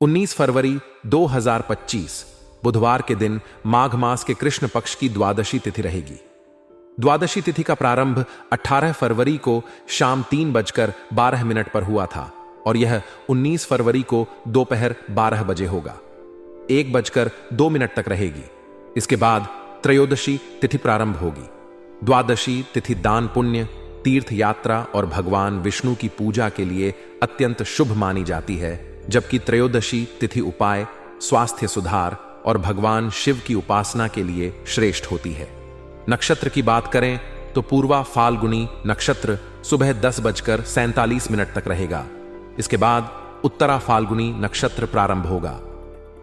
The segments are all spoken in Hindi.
19 फरवरी 2025 बुधवार के दिन माघ मास के कृष्ण पक्ष की द्वादशी तिथि रहेगी। द्वादशी तिथि का प्रारंभ 18 फरवरी को शाम 3:12 पर हुआ था और यह 19 फरवरी को दोपहर 12 बजे होगा। 1:02 तक रहेगी। इसके बाद त्रयोदशी तिथि प्रारंभ होगी। द्वादशी तिथि दान पुण्य, तीर्थ यात्रा और भगवान विष्णु की पूजा के लिए अत्यंत शुभ मानी जाती है, जबकि त्रयोदशी तिथि उपाय, स्वास्थ्य सुधार और भगवान शिव की उपासना के लिए श्रेष्ठ होती है। नक्षत्र की बात करें तो पूर्वा फाल्गुनी नक्षत्र सुबह 10:47 तक रहेगा। इसके बाद उत्तरा फाल्गुनी नक्षत्र प्रारंभ होगा।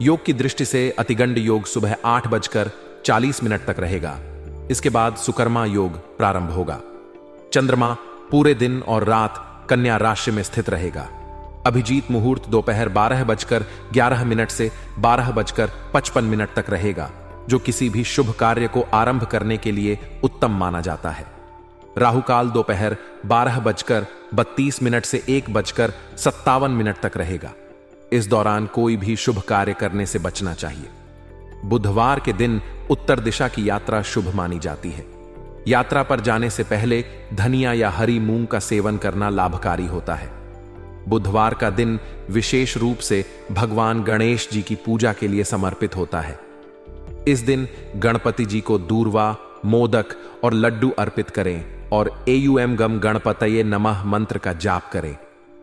योग की दृष्टि से अतिगंड योग सुबह 8:40 तक रहेगा। इसके बाद सुकर्मा योग प्रारंभ होगा। चंद्रमा पूरे दिन और रात कन्या राशि में स्थित रहेगा। अभिजीत मुहूर्त दोपहर 12:11 से 12:55 तक रहेगा, जो किसी भी शुभ कार्य को आरंभ करने के लिए उत्तम माना जाता है। राहुकाल दोपहर 12:32 से 1:57 तक रहेगा। इस दौरान कोई भी शुभ कार्य करने से बचना चाहिए। बुधवार के दिन उत्तर दिशा की यात्रा शुभ मानी जाती है। यात्रा पर जाने से पहले धनिया या हरी मूंग का सेवन करना लाभकारी होता है। बुधवार का दिन विशेष रूप से भगवान गणेश जी की पूजा के लिए समर्पित होता है। इस दिन गणपति जी को दूर्वा, मोदक और लड्डू अर्पित करें और एयूएम गम गणपतये नमः मंत्र का जाप करें।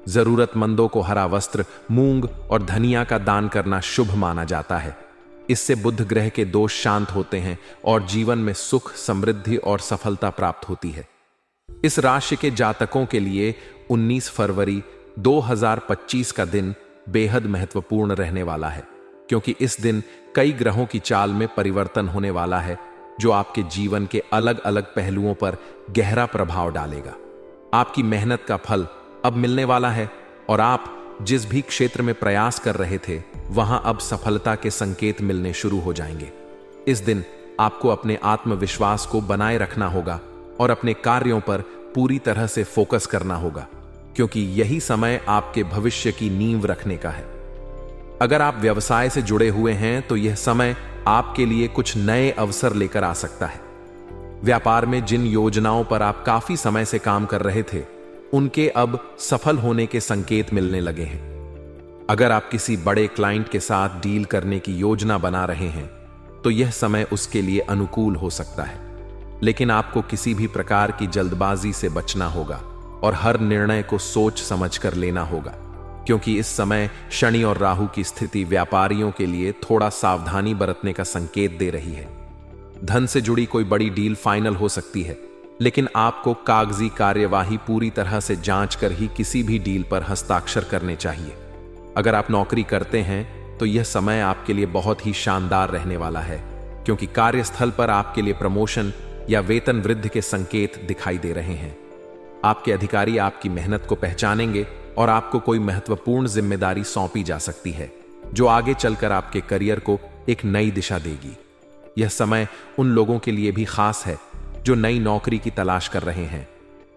जरूरतमंदों को हरा वस्त्र, मूंग और धनिया का दान करना शुभ माना जाता है। इससे बुध ग्रह के दोष शांत होते हैं और जीवन में सुख, समृद्धि और सफलता प्राप्त होती है। इस राशि के जातकों के लिए 19 फरवरी 2025 का दिन बेहद महत्वपूर्ण रहने वाला है, क्योंकि इस दिन कई ग्रहों की चाल में परिवर्तन होने वाला है, जो आपके जीवन के अलग अलग पहलुओं पर गहरा प्रभाव डालेगा। आपकी मेहनत का फल अब मिलने वाला है और आप जिस भी क्षेत्र में प्रयास कर रहे थे, वहां अब सफलता के संकेत मिलने शुरू हो जाएंगे। इस दिन आपको अपने आत्मविश्वास को बनाए रखना होगा और अपने कार्यों पर पूरी तरह से फोकस करना होगा, क्योंकि यही समय आपके भविष्य की नींव रखने का है। अगर आप व्यवसाय से जुड़े हुए हैं तो यह समय आपके लिए कुछ नए अवसर लेकर आ सकता है। व्यापार में जिन योजनाओं पर आप काफी समय से काम कर रहे थे, उनके अब सफल होने के संकेत मिलने लगे हैं। अगर आप किसी बड़े क्लाइंट के साथ डील करने की योजना बना रहे हैं, तो यह समय उसके लिए अनुकूल हो सकता है, लेकिन आपको किसी भी प्रकार की जल्दबाजी से बचना होगा और हर निर्णय को सोच समझकर लेना होगा, क्योंकि इस समय शनि और राहु की स्थिति व्यापारियों के लिए थोड़ा सावधानी बरतने का संकेत दे रही है। धन से जुड़ी कोई बड़ी डील फाइनल हो सकती है, लेकिन आपको कागजी कार्यवाही पूरी तरह से जांच कर ही किसी भी डील पर हस्ताक्षर करने चाहिए। अगर आप नौकरी करते हैं तो यह समय आपके लिए बहुत ही शानदार रहने वाला है, क्योंकि कार्यस्थल पर आपके लिए प्रमोशन या वेतन वृद्धि के संकेत दिखाई दे रहे हैं। आपके अधिकारी आपकी मेहनत को पहचानेंगे और आपको कोई महत्वपूर्ण जिम्मेदारी सौंपी जा सकती है, जो आगे चलकर आपके करियर को एक नई दिशा देगी। यह समय उन लोगों के लिए भी खास है जो नई नौकरी की तलाश कर रहे हैं,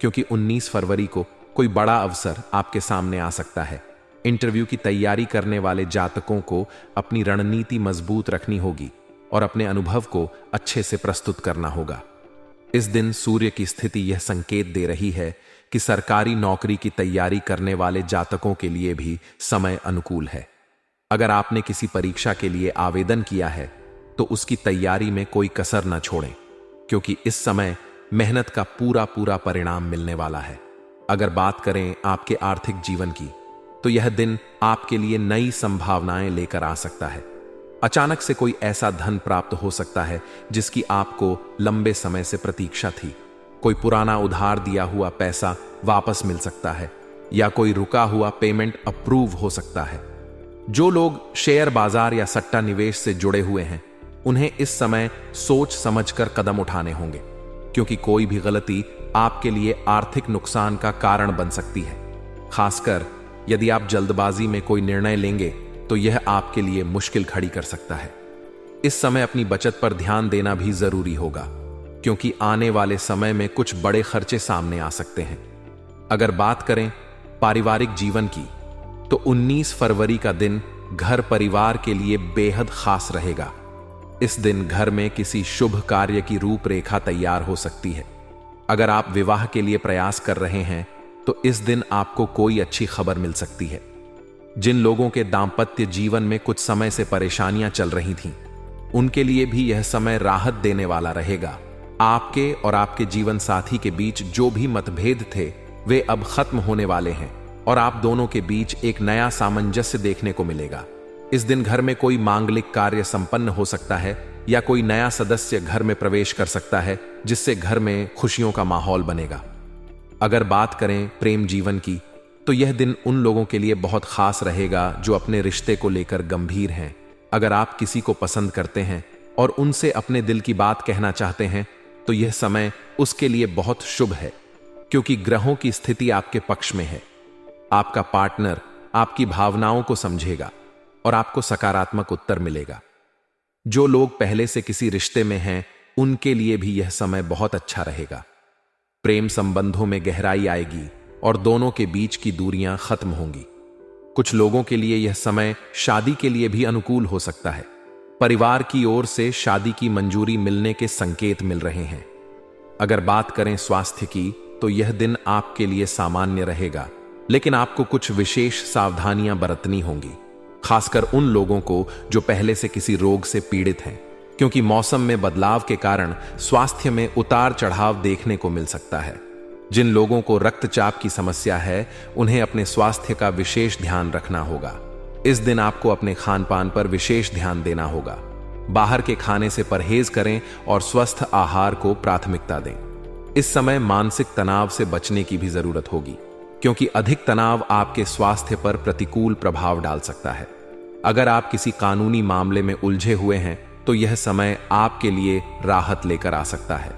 क्योंकि 19 फरवरी को कोई बड़ा अवसर आपके सामने आ सकता है। इंटरव्यू की तैयारी करने वाले जातकों को अपनी रणनीति मजबूत रखनी होगी और अपने अनुभव को अच्छे से प्रस्तुत करना होगा। इस दिन सूर्य की स्थिति यह संकेत दे रही है कि सरकारी नौकरी की तैयारी करने वाले जातकों के लिए भी समय अनुकूल है। अगर आपने किसी परीक्षा के लिए आवेदन किया है तो उसकी तैयारी में कोई कसर न छोड़ें, क्योंकि इस समय मेहनत का पूरा परिणाम मिलने वाला है। अगर बात करें आपके आर्थिक जीवन की, तो यह दिन आपके लिए नई संभावनाएं लेकर आ सकता है। अचानक से कोई ऐसा धन प्राप्त हो सकता है जिसकी आपको लंबे समय से प्रतीक्षा थी। कोई पुराना उधार दिया हुआ पैसा वापस मिल सकता है या कोई रुका हुआ पेमेंट अप्रूव हो सकता है। जो लोग शेयर बाजार या सट्टा निवेश से जुड़े हुए हैं, उन्हें इस समय सोच समझकर कदम उठाने होंगे, क्योंकि कोई भी गलती आपके लिए आर्थिक नुकसान का कारण बन सकती है। खासकर यदि आप जल्दबाजी में कोई निर्णय लेंगे तो यह आपके लिए मुश्किल खड़ी कर सकता है। इस समय अपनी बचत पर ध्यान देना भी जरूरी होगा, क्योंकि आने वाले समय में कुछ बड़े खर्चे सामने आ सकते हैं। अगर बात करें पारिवारिक जीवन की, तो 19 फरवरी का दिन घर परिवार के लिए बेहद खास रहेगा। इस दिन घर में किसी शुभ कार्य की रूपरेखा तैयार हो सकती है। अगर आप विवाह के लिए प्रयास कर रहे हैं तो इस दिन आपको कोई अच्छी खबर मिल सकती है। जिन लोगों के दांपत्य जीवन में कुछ समय से परेशानियां चल रही थीं, उनके लिए भी यह समय राहत देने वाला रहेगा। आपके और आपके जीवन साथी के बीच जो भी मतभेद थे वे अब खत्म होने वाले हैं और आप दोनों के बीच एक नया सामंजस्य देखने को मिलेगा। इस दिन घर में कोई मांगलिक कार्य संपन्न हो सकता है या कोई नया सदस्य घर में प्रवेश कर सकता है, जिससे घर में खुशियों का माहौल बनेगा। अगर बात करें प्रेम जीवन की, तो यह दिन उन लोगों के लिए बहुत खास रहेगा जो अपने रिश्ते को लेकर गंभीर हैं। अगर आप किसी को पसंद करते हैं और उनसे अपने दिल की बात कहना चाहते हैं तो यह समय उसके लिए बहुत शुभ है, क्योंकि ग्रहों की स्थिति आपके पक्ष में है। आपका पार्टनर आपकी भावनाओं को समझेगा और आपको सकारात्मक उत्तर मिलेगा। जो लोग पहले से किसी रिश्ते में हैं, उनके लिए भी यह समय बहुत अच्छा रहेगा। प्रेम संबंधों में गहराई आएगी और दोनों के बीच की दूरियां खत्म होंगी। कुछ लोगों के लिए यह समय शादी के लिए भी अनुकूल हो सकता है। परिवार की ओर से शादी की मंजूरी मिलने के संकेत मिल रहे हैं। अगर बात करें स्वास्थ्य की, तो यह दिन आपके लिए सामान्य रहेगा, लेकिन आपको कुछ विशेष सावधानियां बरतनी होंगी, खासकर उन लोगों को जो पहले से किसी रोग से पीड़ित हैं, क्योंकि मौसम में बदलाव के कारण स्वास्थ्य में उतार चढ़ाव देखने को मिल सकता है। जिन लोगों को रक्तचाप की समस्या है, उन्हें अपने स्वास्थ्य का विशेष ध्यान रखना होगा। इस दिन आपको अपने खान पान पर विशेष ध्यान देना होगा। बाहर के खाने से परहेज करें और स्वस्थ आहार को प्राथमिकता दें। इस समय मानसिक तनाव से बचने की भी जरूरत होगी, क्योंकि अधिक तनाव आपके स्वास्थ्य पर प्रतिकूल प्रभाव डाल सकता है। अगर आप किसी कानूनी मामले में उलझे हुए हैं तो यह समय आपके लिए राहत लेकर आ सकता है।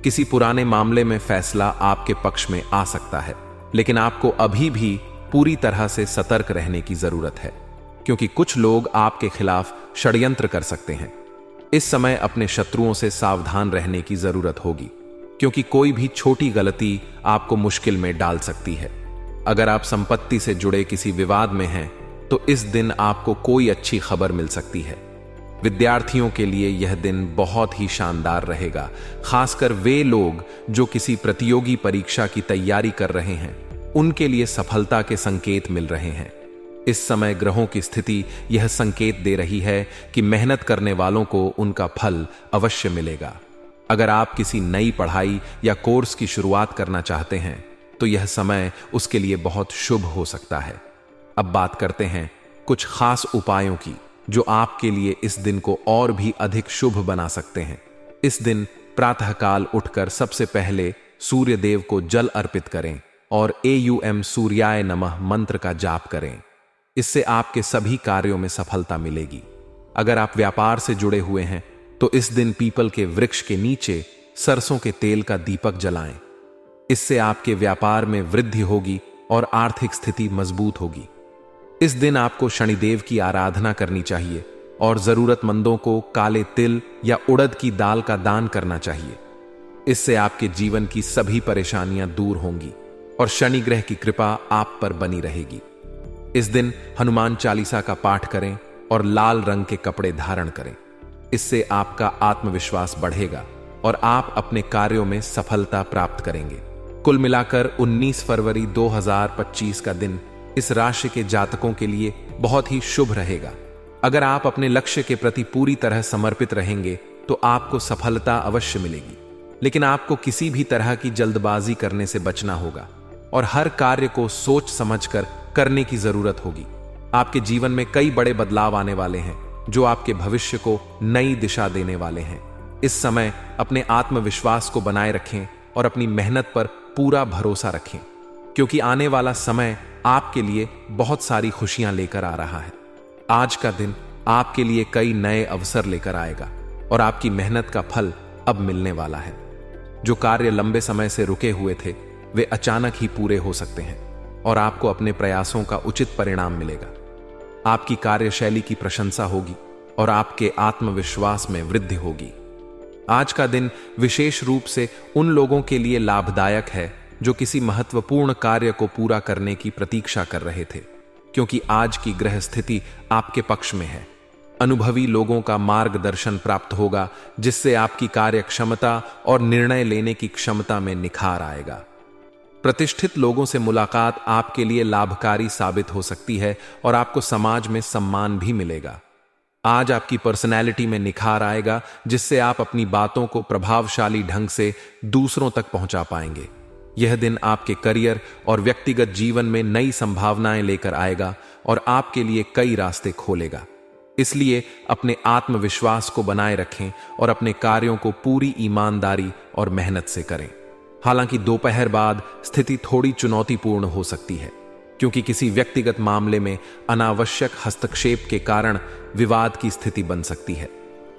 किसी पुराने मामले में फैसला आपके पक्ष में आ सकता है, लेकिन आपको अभी भी पूरी तरह से सतर्क रहने की जरूरत है, क्योंकि कुछ लोग आपके खिलाफ षड्यंत्र कर सकते हैं। इस समय अपने शत्रुओं से सावधान रहने की जरूरत होगी, क्योंकि कोई भी छोटी गलती आपको मुश्किल में डाल सकती है। अगर आप संपत्ति से जुड़े किसी विवाद में हैं, तो इस दिन आपको कोई अच्छी खबर मिल सकती है। विद्यार्थियों के लिए यह दिन बहुत ही शानदार रहेगा, खासकर वे लोग जो किसी प्रतियोगी परीक्षा की तैयारी कर रहे हैं, उनके लिए सफलता के संकेत मिल रहे हैं। इस समय ग्रहों की स्थिति यह संकेत दे रही है कि मेहनत करने वालों को उनका फल अवश्य मिलेगा। अगर आप किसी नई पढ़ाई या कोर्स की शुरुआत करना चाहते हैं, तो यह समय उसके लिए बहुत शुभ हो सकता है। अब बात करते हैं कुछ खास उपायों की, जो आपके लिए इस दिन को और भी अधिक शुभ बना सकते हैं। इस दिन प्रातःकाल उठकर सबसे पहले सूर्य देव को जल अर्पित करें और AUM सूर्याय नमः मंत्र का जाप करें। इससे आपके सभी कार्यों में सफलता मिलेगी। अगर आप व्यापार से जुड़े हुए हैं, तो इस दिन पीपल के वृक्ष के नीचे सरसों के तेल का दीपक जलाएं। इससे आपके व्यापार में वृद्धि होगी और आर्थिक स्थिति मजबूत होगी। इस दिन आपको शनिदेव की आराधना करनी चाहिए और जरूरतमंदों को काले तिल या उड़द की दाल का दान करना चाहिए। इससे आपके जीवन की सभी परेशानियां दूर होंगी और शनि ग्रह की कृपा आप पर बनी रहेगी। इस दिन हनुमान चालीसा का पाठ करें और लाल रंग के कपड़े धारण करें। इससे आपका आत्मविश्वास बढ़ेगा और आप अपने कार्यों में सफलता प्राप्त करेंगे। कुल मिलाकर 19 फरवरी 2025 का दिन इस राशि के जातकों के लिए बहुत ही शुभ रहेगा। अगर आप अपने लक्ष्य के प्रति पूरी तरह समर्पित रहेंगे तो आपको सफलता अवश्य मिलेगी, लेकिन आपको किसी भी तरह की जल्दबाजी करने से बचना होगा और हर कार्य को सोच समझकर करने की जरूरत होगी। आपके जीवन में कई बड़े बदलाव आने वाले हैं, जो आपके भविष्य को नई दिशा देने वाले हैं। इस समय अपने आत्मविश्वास को बनाए रखें और अपनी मेहनत पर पूरा भरोसा रखें, क्योंकि आने वाला समय आपके लिए बहुत सारी खुशियां लेकर आ रहा है। आज का दिन आपके लिए कई नए अवसर लेकर आएगा और आपकी मेहनत का फल अब मिलने वाला है। जो कार्य लंबे समय से रुके हुए थे, वे अचानक ही पूरे हो सकते हैं और आपको अपने प्रयासों का उचित परिणाम मिलेगा। आपकी कार्यशैली की प्रशंसा होगी और आपके आत्मविश्वास में वृद्धि होगी। आज का दिन विशेष रूप से उन लोगों के लिए लाभदायक है जो किसी महत्वपूर्ण कार्य को पूरा करने की प्रतीक्षा कर रहे थे, क्योंकि आज की ग्रह स्थिति आपके पक्ष में है। अनुभवी लोगों का मार्गदर्शन प्राप्त होगा, जिससे आपकी कार्य क्षमता और निर्णय लेने की क्षमता में निखार आएगा। प्रतिष्ठित लोगों से मुलाकात आपके लिए लाभकारी साबित हो सकती है और आपको समाज में सम्मान भी मिलेगा। आज आपकी पर्सनैलिटी में निखार आएगा, जिससे आप अपनी बातों को प्रभावशाली ढंग से दूसरों तक पहुंचा पाएंगे। यह दिन आपके करियर और व्यक्तिगत जीवन में नई संभावनाएं लेकर आएगा और आपके लिए कई रास्ते खोलेगा। इसलिए अपने आत्मविश्वास को बनाए रखें और अपने कार्यों को पूरी ईमानदारी और मेहनत से करें। हालांकि दोपहर बाद स्थिति थोड़ी चुनौतीपूर्ण हो सकती है, क्योंकि किसी व्यक्तिगत मामले में अनावश्यक हस्तक्षेप के कारण विवाद की स्थिति बन सकती है।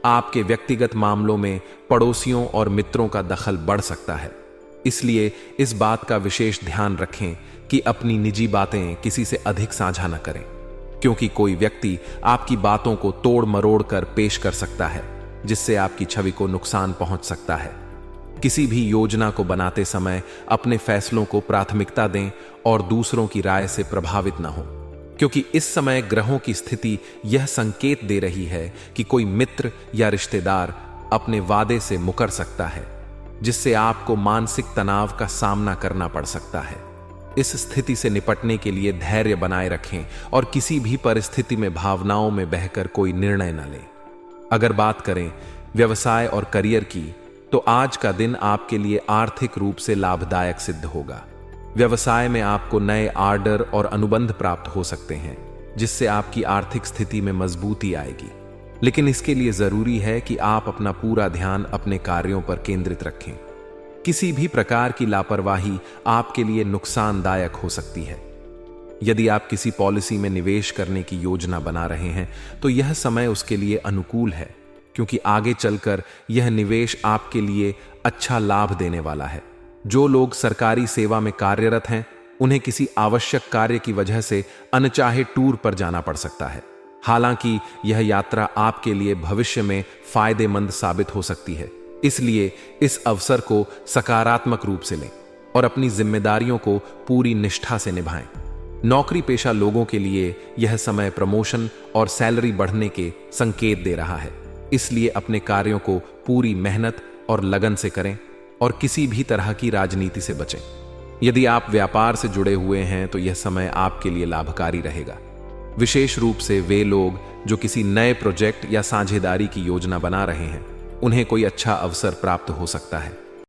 आपके व्यक्तिगत मामलों में पड़ोसियों और मित्रों का दखल बढ़ सकता है। इसलिए इस बात का विशेष ध्यान रखें कि अपनी निजी बातें किसी से अधिक साझा न करें, क्योंकि कोई व्यक्ति आपकी बातों को तोड़ मरोड़ कर पेश कर सकता है, जिससे आपकी छवि को नुकसान पहुंच सकता है। किसी भी योजना को बनाते समय अपने फैसलों को प्राथमिकता दें और दूसरों की राय से प्रभावित न हो, क्योंकि इस समय ग्रहों की स्थिति यह संकेत दे रही है कि कोई मित्र या रिश्तेदार अपने वादे से मुकर सकता है, जिससे आपको मानसिक तनाव का सामना करना पड़ सकता है। इस स्थिति से निपटने के लिए धैर्य बनाए रखें और किसी भी परिस्थिति में भावनाओं में बहकर कोई निर्णय न लें। अगर बात करें व्यवसाय और करियर की, तो आज का दिन आपके लिए आर्थिक रूप से लाभदायक सिद्ध होगा। व्यवसाय में आपको नए ऑर्डर और अनुबंध प्राप्त हो सकते हैं, जिससे आपकी आर्थिक स्थिति में मजबूती आएगी। लेकिन इसके लिए जरूरी है कि आप अपना पूरा ध्यान अपने कार्यों पर केंद्रित रखें। किसी भी प्रकार की लापरवाही आपके लिए नुकसानदायक हो सकती है। यदि आप किसी पॉलिसी में निवेश करने की योजना बना रहे हैं, तो यह समय उसके लिए अनुकूल है, क्योंकि आगे चलकर यह निवेश आपके लिए अच्छा लाभ देने वाला है। जो लोग सरकारी सेवा में कार्यरत हैं, उन्हें किसी आवश्यक कार्य की वजह से अनचाहे टूर पर जाना पड़ सकता है। हालांकि यह यात्रा आपके लिए भविष्य में फायदेमंद साबित हो सकती है, इसलिए इस अवसर को सकारात्मक रूप से लें और अपनी जिम्मेदारियों को पूरी निष्ठा से निभाएं। नौकरी पेशा लोगों के लिए यह समय प्रमोशन और सैलरी बढ़ने के संकेत दे रहा है। इसलिए अपने कार्यों को पूरी मेहनत और लगन से करें और किसी भी तरह की राजनीति से बचें। यदि आप व्यापार से जुड़े हुए हैं, तो यह समय आपके लिए लाभकारी रहेगा। विशेष रूप से वे लोग जो किसी नए प्रोजेक्ट या साझेदारी की योजना बना रहे हैं, उन्हें कोई अच्छा अवसर प्राप्त हो सकता है।